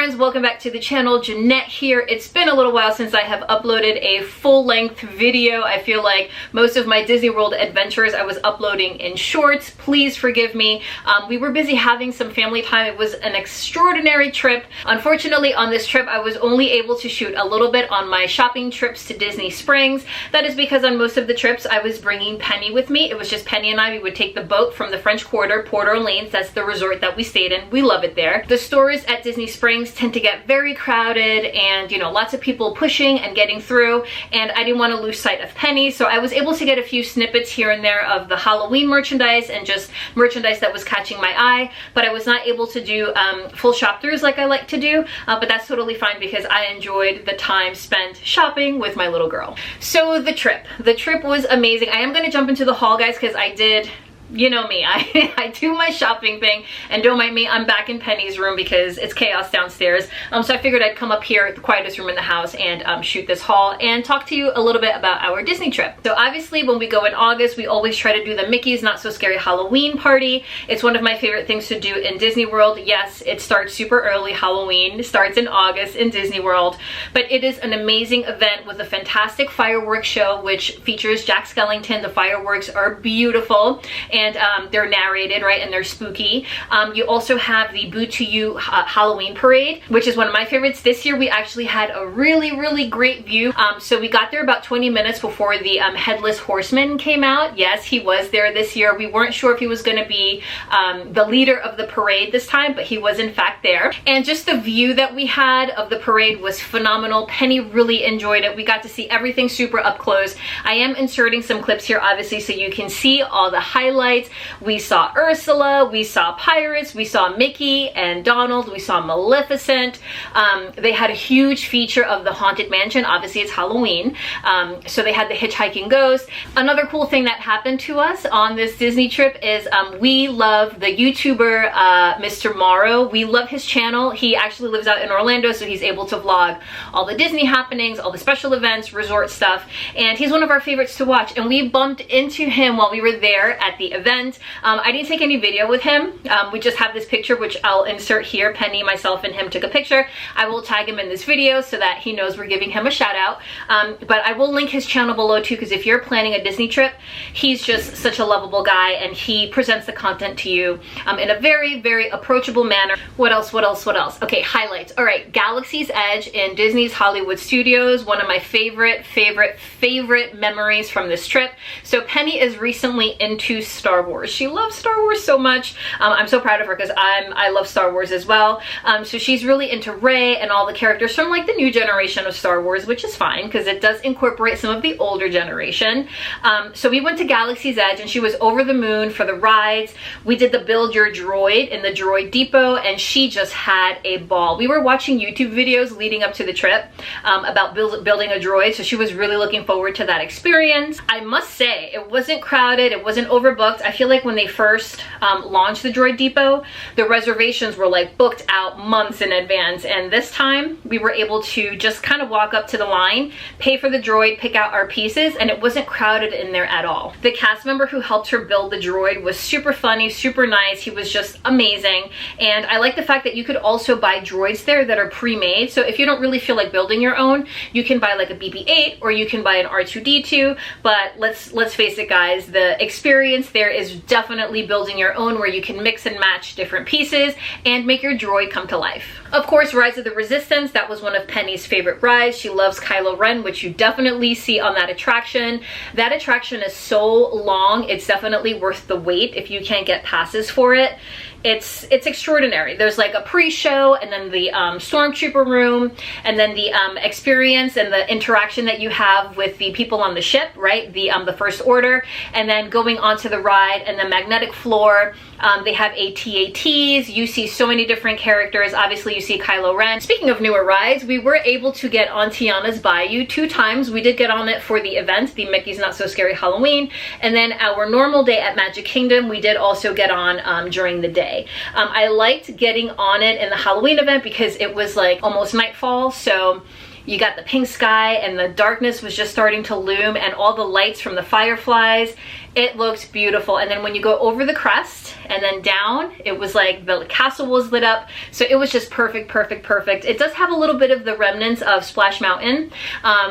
friends, welcome back to the channel. Jeanette here. It's been a little while since I have uploaded a full-length video. I feel like most of my Disney World adventures I was uploading in shorts. Please forgive me. We were busy having some family time. It was an extraordinary trip. Unfortunately, on this trip, I was only able to shoot a little bit on my shopping trips to Disney Springs. That is because on most of the trips, I was bringing Penny with me. It was just Penny and I. We would take the boat from the French Quarter, Port Orleans. That's the resort that we stayed in. We love it there. The stores at Disney Springs tend to get very crowded and, you know, lots of people pushing and getting through, and I didn't want to lose sight of Penny, so I was able to get a few snippets here and there of the Halloween merchandise and just merchandise that was catching my eye, but I was not able to do full shop throughs like I like to do, but that's totally fine because I enjoyed the time spent shopping with my little girl. So the trip was amazing. I am going to jump into the haul, guys, because I did, you know me, I do my shopping thing, and don't mind me, I'm back in Penny's room because it's chaos downstairs. So I figured I'd come up here, the quietest room in the house, and shoot this haul and talk to you a little bit about our Disney trip. So obviously when we go in August, we always try to do the Mickey's Not So Scary Halloween party. It's one of my favorite things to do in Disney World. Yes, it starts super early. Halloween starts in August in Disney World, but it is an amazing event with a fantastic fireworks show which features Jack Skellington. The fireworks are beautiful, and they're narrated, right, and they're spooky. You also have the Boo to You Halloween parade, which is one of my favorites. This year we actually had a really great view. So we got there about 20 minutes before the Headless Horseman came out. Yes, he was there this year. We weren't sure if he was going to be the leader of the parade this time, but he was in fact there. And just the view that we had of the parade was phenomenal. Penny really enjoyed it. We got to see everything super up close. I am inserting some clips here, obviously, so you can see all the highlights. We saw Ursula, we saw Pirates, we saw Mickey and Donald, we saw Maleficent. They had a huge feature of the Haunted Mansion. Obviously it's Halloween, so they had the Hitchhiking Ghost. Another cool thing that happened to us on this Disney trip is we love the YouTuber Mr. Morrow. We love his channel. He actually lives out in Orlando, so he's able to vlog all the Disney happenings, all the special events, resort stuff, and he's one of our favorites to watch, and we bumped into him while we were there at the event. I didn't take any video with him. We just have this picture, which I'll insert here. Penny, myself, and him took a picture. I will tag him in this video so that he knows we're giving him a shout out. But I will link his channel below too, because if you're planning a Disney trip, he's just such a lovable guy, and he presents the content to you in a very approachable manner. What else? Okay, highlights. All right, Galaxy's Edge in Disney's Hollywood Studios. One of my favorite memories from this trip. So Penny is recently into Star Wars. She loves Star Wars so much. I'm so proud of her because I love Star Wars as well. So she's really into Rey and all the characters from like the new generation of Star Wars, which is fine because it does incorporate some of the older generation. So we went to Galaxy's Edge and she was over the moon for the rides. We did the Build Your Droid in the Droid Depot, and she just had a ball. We were watching YouTube videos leading up to the trip about building a droid, so she was really looking forward to that experience. I must say, it wasn't crowded, it wasn't overbooked. I feel like when they first launched the Droid Depot, the reservations were like booked out months in advance, and this time we were able to just kind of walk up to the line, pay for the droid, pick out our pieces, and it wasn't crowded in there at all. The cast member who helped her build the droid was super funny, super nice. He was just amazing, and I like the fact that you could also buy droids there that are pre-made. So if you don't really feel like building your own, you can buy like a BB-8 or you can buy an R2-D2, but let's face it, guys, the experience there is definitely building your own, where you can mix and match different pieces and make your droid come to life. Of course, Rise of the Resistance, that was one of Penny's favorite rides. She loves Kylo Ren, which you definitely see on that attraction. That attraction is so long, it's definitely worth the wait if you can't get passes for it. It's extraordinary. There's like a pre-show, and then the stormtrooper room, and then the experience and the interaction that you have with the people on the ship, right? The First Order, and then going onto the ride and the magnetic floor. They have AT-ATs. You see so many different characters. Obviously, you see Kylo Ren. Speaking of newer rides, we were able to get on Tiana's Bayou 2 times. We did get on it for the event, the Mickey's Not So Scary Halloween, and then our normal day at Magic Kingdom, we did also get on during the day. I liked getting on it in the Halloween event because it was like almost nightfall, so you got the pink sky and the darkness was just starting to loom and all the lights from the fireflies. It looked beautiful. And then when you go over the crest and then down, it was like the castle was lit up. So it was just perfect, perfect, perfect. It does have a little bit of the remnants of Splash Mountain.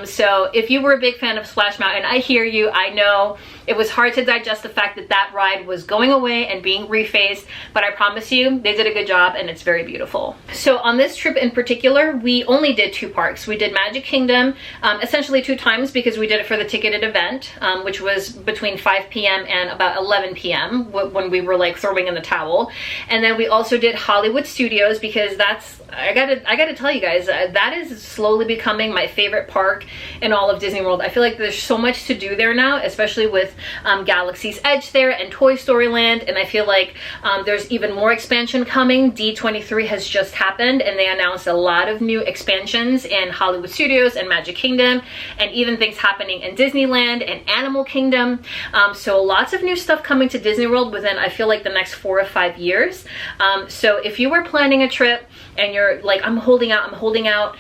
So if you were a big fan of Splash Mountain, I hear you. I know it was hard to digest the fact that that ride was going away and being refaced, but I promise you they did a good job and it's very beautiful. So on this trip in particular, we only did 2 parks. We did Magic Kingdom essentially 2 times because we did it for the ticketed event, which was between 5 p.m. and about 11 p.m. when we were like throwing in the towel. And then we also did Hollywood Studios because that's, I gotta tell you guys, that is slowly becoming my favorite park in all of Disney World. I feel like there's so much to do there now, especially with Galaxy's Edge there and Toy Story Land, and I feel like there's even more expansion coming. D23 has just happened and they announced a lot of new expansions in Hollywood Studios and Magic Kingdom, and even things happening in Disneyland and Animal Kingdom. So lots of new stuff coming to Disney World within, I feel like, the next 4 or 5 years. So if you were planning a trip and you're like, I'm holding out,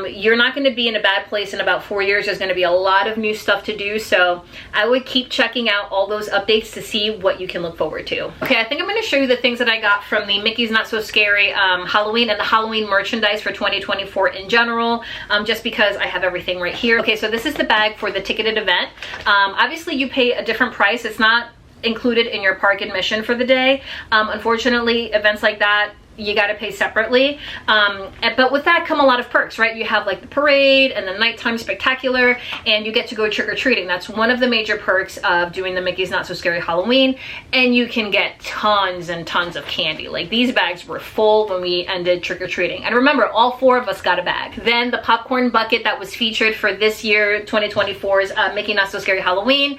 you're not going to be in a bad place in about 4 years. There's going to be a lot of new stuff to do. So I would keep checking out all those updates to see what you can look forward to. Okay, I think I'm going to show you the things that I got from the Mickey's Not So Scary Halloween and the Halloween merchandise for 2024 in general, just because I have everything right here. Okay, so this is the bag for the ticketed event. Obviously you pay a different price. It's not included in your park admission for the day. Unfortunately, events like that, you got to pay separately, but with that come a lot of perks, right? You have like the parade and the nighttime spectacular, and you get to go trick-or-treating. That's one of the major perks of doing the Mickey's Not So Scary Halloween, and you can get tons and tons of candy. Like these bags were full when we ended trick-or-treating, and remember, all 4 of us got a bag. Then the popcorn bucket that was featured for this year 2024's Mickey Not So Scary Halloween.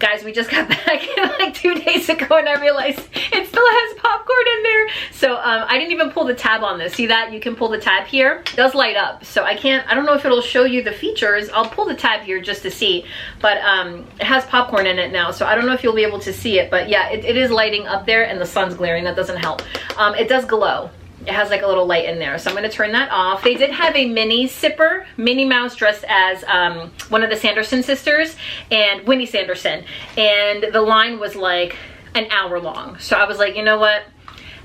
Guys, we just got back like 2 days ago and I realized it still has popcorn in there. So I didn't even pull the tab on this. See that? You can pull the tab here. It does light up. So I don't know if it'll show you the features. I'll pull the tab here just to see. But it has popcorn in it now. So I don't know if you'll be able to see it. But yeah, it is lighting up there and the sun's glaring. That doesn't help. It does glow. It has like a little light in there, so I'm going to turn that off. They did have a mini sipper, Minnie Mouse dressed as one of the Sanderson sisters and Winnie Sanderson, and the line was like an hour long. So I was like, you know what,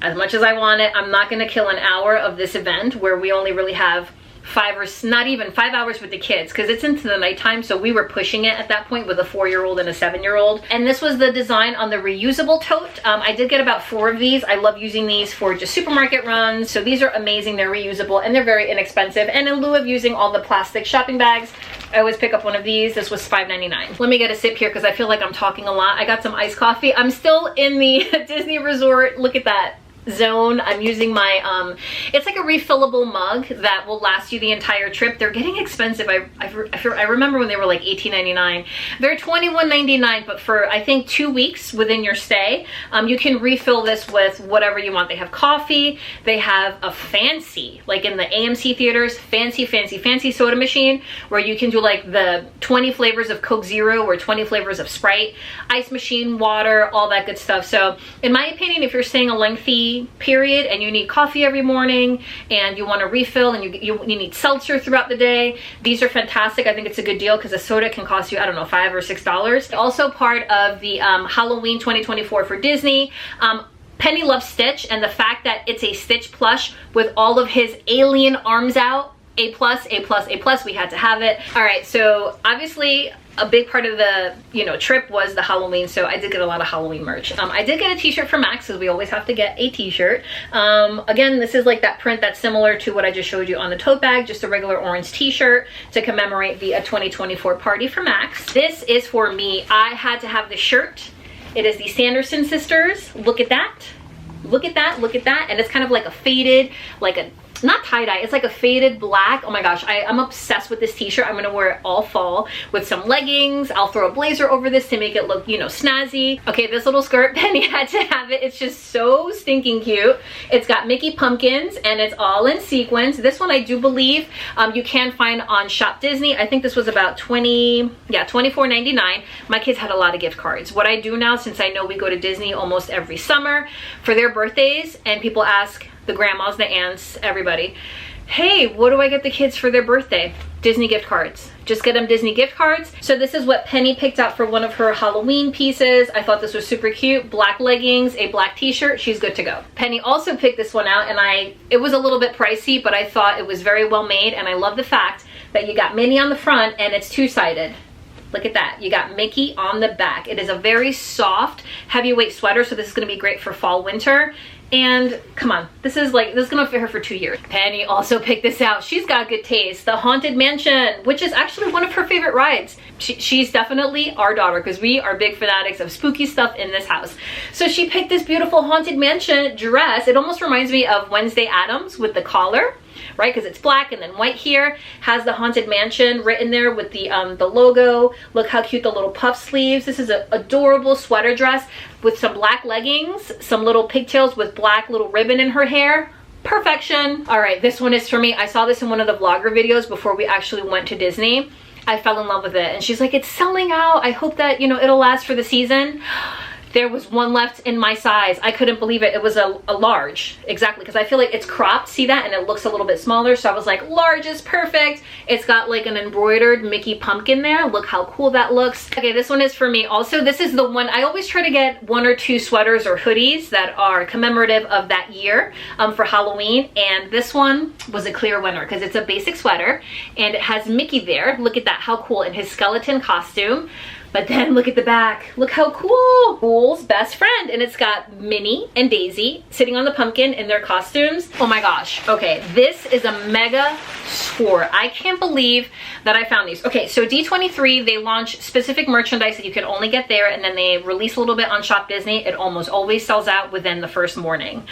as much as I want it, I'm not going to kill an hour of this event where we only really have 5 or not even 5 hours with the kids, because it's into the nighttime, so we were pushing it at that point with a 4-year-old and a 7-year-old. And this was the design on the reusable tote. I did get about 4 of these. I love using these for just supermarket runs. So these are amazing. They're reusable and they're very inexpensive. And in lieu of using all the plastic shopping bags, I always pick up one of these. This was $5.99. Let me get a sip here because I feel like I'm talking a lot. I got some iced coffee. I'm still in the Disney Resort. Look at that zone. I'm using my it's like a refillable mug that will last you the entire trip. They're getting expensive. I remember when they were like $18.99. They're $21.99, but for I think 2 weeks within your stay, you can refill this with whatever you want. They have coffee. They have a fancy, like in the AMC theaters, fancy soda machine where you can do like the 20 flavors of Coke Zero or 20 flavors of Sprite, ice machine, water, all that good stuff. So in my opinion, if you're staying a lengthy period and you need coffee every morning and you want to refill and you need seltzer throughout the day, these are fantastic. I think it's a good deal because a soda can cost you, I don't know, $5 or $6. Also part of the Halloween 2024 for Disney. Penny loves Stitch, and the fact that it's a Stitch plush with all of his alien arms out, A+, we had to have it. All right, so obviously a big part of the trip was the Halloween, so I did get a lot of Halloween merch. I did get a t-shirt from Max because we always have to get a t-shirt. Again, this is like that print that's similar to what I just showed you on the tote bag, just a regular orange t-shirt to commemorate the 2024 party for Max. This is for me. I had to have the shirt. It is the Sanderson sisters. Look at that. Look at that, look at that. And it's kind of like a faded, like a, not tie-dye, it's like a faded black. Oh my gosh, I'm obsessed with this t-shirt. I'm gonna wear it all fall with some leggings. I'll throw a blazer over this to make it look, snazzy. Okay, this little skirt, Penny had to have it. It's just so stinking cute. It's got Mickey pumpkins and it's all in sequins. This one I do believe you can find on Shop Disney. I think this was about $24.99. My kids had a lot of gift cards. What I do now, since I know we go to Disney almost every summer for their birthdays, and people ask, the grandmas, the aunts, everybody, hey, what do I get the kids for their birthday? Disney gift cards. Just get them Disney gift cards. So this is what Penny picked out for one of her Halloween pieces. I thought this was super cute. Black leggings, a black t-shirt. She's good to go. Penny also picked this one out, and it was a little bit pricey, but I thought it was very well made, and I love the fact that you got Minnie on the front and it's two-sided. Look at that. You got Mickey on the back. It is a very soft, heavyweight sweater, so this is gonna be great for fall, winter. And come on, this is gonna fit her for 2 years. Penny also picked this out. She's got good taste. The Haunted Mansion, which is actually one of her favorite rides. She's definitely our daughter, because we are big fanatics of spooky stuff in this house. So she picked this beautiful Haunted Mansion dress. It almost reminds me of Wednesday Addams with the collar, right? Because it's black and then white here. Has the Haunted Mansion written there with the logo. Look how cute the little puff sleeves. This is an adorable sweater dress with some black leggings, some little pigtails with black little ribbon in her hair. Perfection. All right, this one is for me. I saw this in one of the vlogger videos before we actually went to Disney. I fell in love with it, and she's like, it's selling out. I hope that, you know, it'll last for the season. There was one left in my size. I couldn't believe it. It was a large, exactly, because I feel like it's cropped. See that? And it looks a little bit smaller. So I was like, large is perfect. It's got like an embroidered Mickey pumpkin there. Look how cool that looks. Okay, this one is for me. Also, this is the one, I always try to get 1 or 2 sweaters or hoodies that are commemorative of that year for Halloween. And this one was a clear winner because it's a basic sweater and it has Mickey there. Look at that, how cool, in his skeleton costume. But then look at the back. Look how cool. Fool's best friend. And it's got Minnie and Daisy sitting on the pumpkin in their costumes. Oh my gosh. Okay, this is a mega score. I can't believe that I found these. Okay, so D23, they launch specific merchandise that you can only get there, and then they release a little bit on Shop Disney. It almost always sells out within the first morning.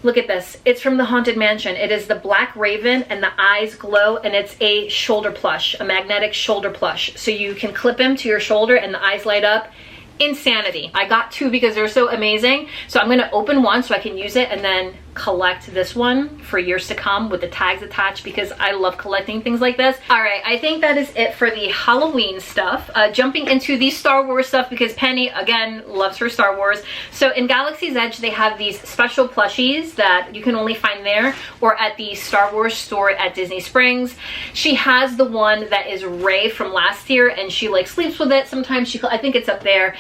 Look at this. It's from the Haunted Mansion. It is the black raven and the eyes glow, and it's a shoulder plush, a magnetic shoulder plush. So you can clip him to your shoulder and the eyes light up. Insanity. I got 2 because they're so amazing. So I'm going to open one so I can use it and then collect this one for years to come with the tags attached, because I love collecting things like this. All right, I think that is it for the Halloween stuff. Jumping into the Star Wars stuff, because Penny, again, loves her Star Wars. So in Galaxy's Edge, they have these special plushies that you can only find there or at the Star Wars store at Disney Springs. She has the one that is Rey from last year, and she like sleeps with it. Sometimes I think it's up there.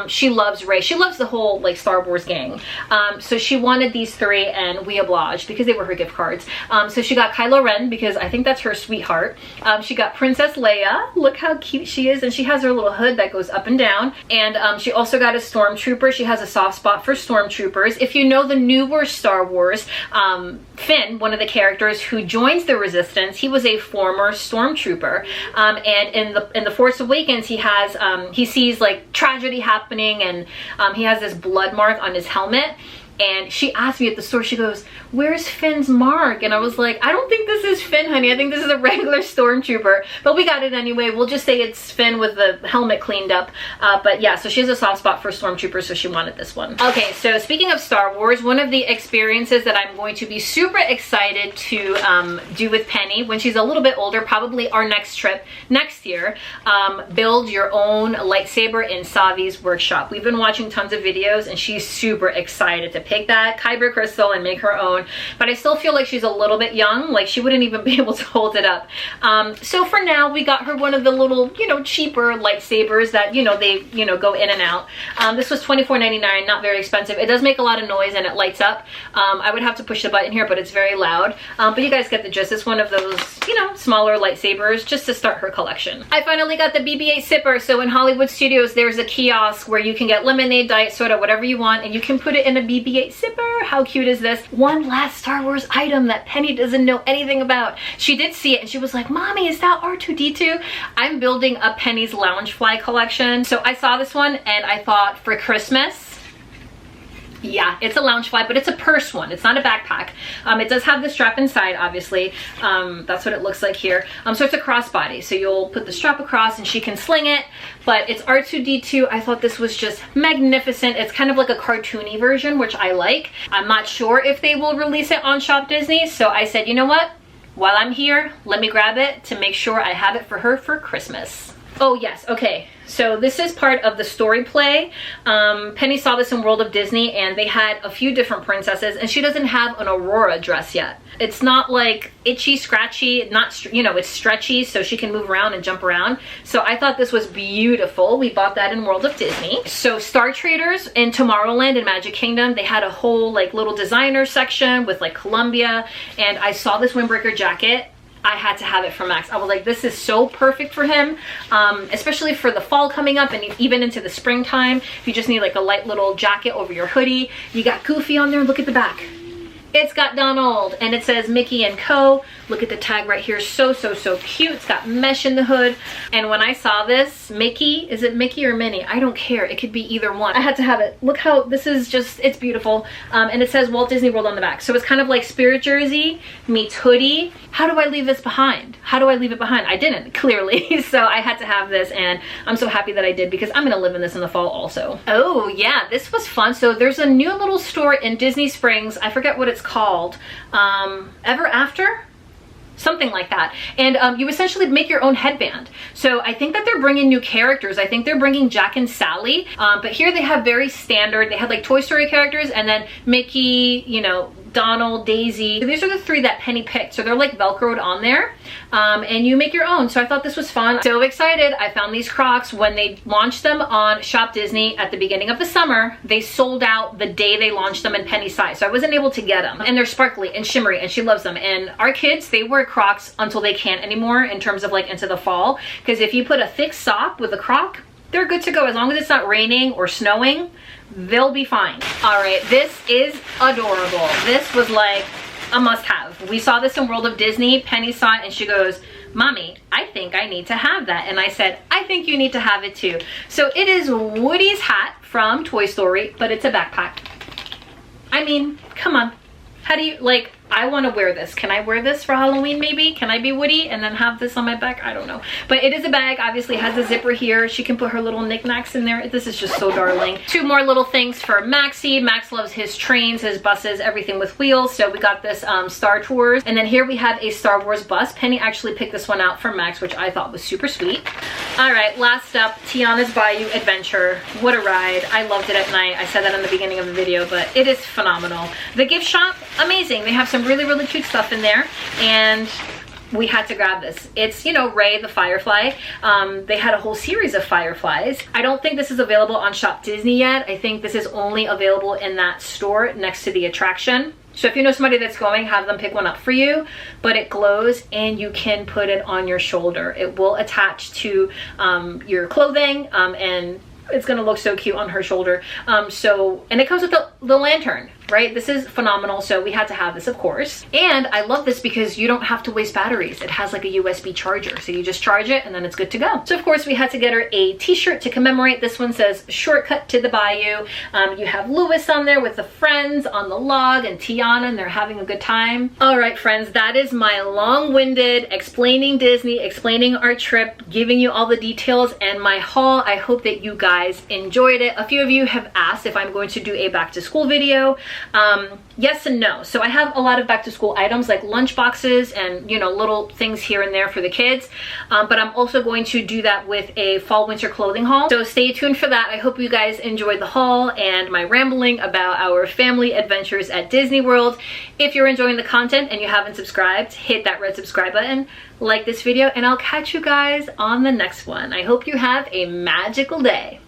She loves Rey. She loves the whole like Star Wars gang. So she wanted these 3, and we obliged because they were her gift cards. So she got Kylo Ren because I think that's her sweetheart. She got Princess Leia. Look how cute she is, and she has her little hood that goes up and down. And she also got a Stormtrooper. She has a soft spot for Stormtroopers. If you know the newer Star Wars, Finn, one of the characters who joins the Resistance, he was a former Stormtrooper. And in the Force Awakens, he sees like tragedy happening, and he has this blood mark on his helmet. And she asked me at the store, she goes, where's Finn's mark? And I was like, I don't think this is Finn, honey. I think this is a regular Stormtrooper. But we got it anyway. We'll just say it's Finn with the helmet cleaned up. But yeah, so she has a soft spot for Stormtroopers, so she wanted this one. Okay, so speaking of Star Wars, one of the experiences that I'm going to be super excited to do with Penny when she's a little bit older, probably our next trip next year, build your own lightsaber in Savi's workshop. We've been watching tons of videos, and she's super excited to pick that Kyber crystal and make her own, but I still feel like she's a little bit young, like she wouldn't even be able to hold it up. So for now, we got her one of the little, cheaper lightsabers that, they, go in and out. This was $24.99, not very expensive. It does make a lot of noise and it lights up. I would have to push the button here, but it's very loud. But you guys get the gist. It's one of those, smaller lightsabers just to start her collection. I finally got the BB-8 sipper. So in Hollywood Studios, there's a kiosk where you can get lemonade, diet soda, whatever you want, and you can put it in a BB-8 sipper. How cute is this? One last Star Wars item that Penny doesn't know anything about. She did see it and she was like, Mommy, is that R2-D2? I'm building a Penny's Loungefly collection. So I saw this one and I thought for Christmas, yeah, it's a Loungefly, but it's a purse one. It's not a backpack. It does have the strap inside, obviously. That's what it looks like here. So it's a crossbody. So you'll put the strap across and she can sling it, but it's R2-D2. I thought this was just magnificent. It's kind of like a cartoony version, which I like. I'm not sure if they will release it on Shop Disney. So I said, you know what? While I'm here, let me grab it to make sure I have it for her for Christmas. Oh yes, okay. So this is part of the story play. Penny saw this in World of Disney and they had a few different princesses and she doesn't have an Aurora dress yet. It's not like itchy, scratchy, not, you know, it's stretchy so she can move around and jump around. So I thought this was beautiful. We bought that in World of Disney. So Star Traders in Tomorrowland and Magic Kingdom, they had a whole like little designer section with like Columbia, and I saw this windbreaker jacket. I had to have it for Max. I was like, this is so perfect for him, especially for the fall coming up and even into the springtime. If you just need like a light little jacket over your hoodie. You got Goofy on there. Look at the back. It's got Donald and it says Mickey and Co. Look at the tag right here. So cute. It's got mesh in the hood. And when I saw this, Mickey, is it Mickey or Minnie? I don't care. It could be either one. I had to have it. Look how this is just, it's beautiful. And it says Walt Disney World on the back. So it's kind of like Spirit jersey meets hoodie. How do I leave this behind? How do I leave it behind? I didn't, clearly. So I had to have this and I'm so happy that I did because I'm gonna live in this in the fall also. Oh yeah, this was fun. So there's a new little store in Disney Springs. I forget what it's called. Ever After? Something like that. And you essentially make your own headband. So I think that they're bringing new characters. I think they're bringing Jack and Sally. But here they have very standard. They had like Toy Story characters and then Mickey, you know, Donald, Daisy. These are the three that Penny picked. So they're like Velcroed on there. And you make your own. So I thought this was fun. So excited. I found these Crocs when they launched them on Shop Disney at the beginning of the summer. They sold out the day they launched them in Penny's size. So I wasn't able to get them. And they're sparkly and shimmery and she loves them. And our kids, they wear Crocs until they can't anymore in terms of like into the fall. Because if you put a thick sock with a Croc, they're good to go. As long as it's not raining or snowing, they'll be fine. All right, this is adorable. This was like a must-have. We saw this in World of Disney. Penny saw it and she goes, Mommy, I think I need to have that. And I said, I think you need to have it too. So it is Woody's hat from Toy Story, but it's a backpack. I mean, come on. How do you, like, I want to wear this. Can I wear this for Halloween maybe? Can I be Woody and then have this on my back? I don't know. But it is a bag. Obviously it has a zipper here. She can put her little knickknacks in there. This is just so darling. Two more little things for Maxie. Max loves his trains, his buses, everything with wheels. So we got this Star Tours. And then here we have a Star Wars bus. Penny actually picked this one out for Max, which I thought was super sweet. All right, last up, Tiana's Bayou Adventure. What a ride. I loved it at night. I said that in the beginning of the video, but it is phenomenal. The gift shop, amazing. They have some really cute stuff in there and we had to grab this. It's, you know, Ray the Firefly. They had a whole series of Fireflies. I don't think this is available on Shop Disney yet. I think this is only available in that store next to the attraction. So if you know somebody that's going, have them pick one up for you. But it glows and you can put it on your shoulder. It will attach to your clothing and it's gonna look so cute on her shoulder. And it comes with the lantern, right? This is phenomenal. So we had to have this, of course. And I love this because you don't have to waste batteries. It has like a USB charger. So you just charge it and then it's good to go. So of course we had to get her a t-shirt to commemorate. This one says Shortcut to the Bayou. You have Lewis on there with the friends on the log and Tiana, and they're having a good time. All right, friends, that is my long-winded explaining Disney, explaining our trip, giving you all the details and my haul. I hope that you guys enjoyed it. A few of you have asked if I'm going to do a back to school video. Yes and no. So I have a lot of back to school items like lunch boxes and, you know, little things here and there for the kids. But I'm also going to do that with a fall winter clothing haul. So stay tuned for that. I hope you guys enjoyed the haul and my rambling about our family adventures at Disney World. If you're enjoying the content and you haven't subscribed, hit that red subscribe button, like this video, and I'll catch you guys on the next one. I hope you have a magical day.